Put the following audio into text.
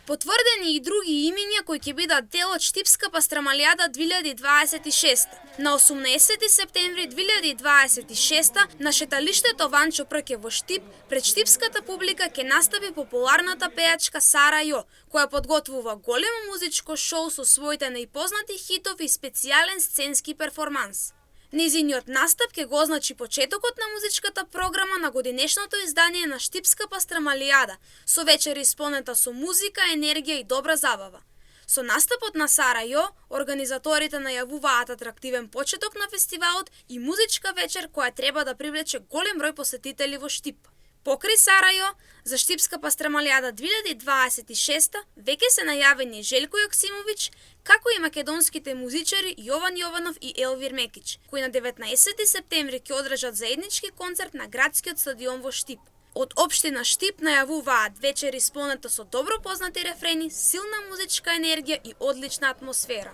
Потврдени и други имиња кои ќе бидат дел од Штипска пастрамалијада 2026. На 18 септември 2026 на шеталиштето Ванчо Прке во Штип, пред штипската публика ќе настапи популарната пејачка Сара Јо, која подготвува големо музичко шоу со своите најпознати хитови и специјален сценски перформанс. Незиниот настап ќе го означи почетокот на музичката програма на годинешното издание на Штипска пастрамалијада, со вечер исполнета со музика, енергија и добра забава. Со настапот на Сара Јо, организаторите најавуваат атрактивен почеток на фестивалот и музичка вечер која треба да привлече голем број посетители во Штип. Покрај Сара Јо, за Штипска пастрамалијада 2026 веќе се најавени Желко Јоксимовиќ, како и македонските музичари Јован Јованов и Елвир Мекич, кои на 19 септември ќе одржат заеднички концерт на градскиот стадион во Штип. Од општина Штип најавуваат вечер исполнета со добро познати рефрени, силна музичка енергија и одлична атмосфера.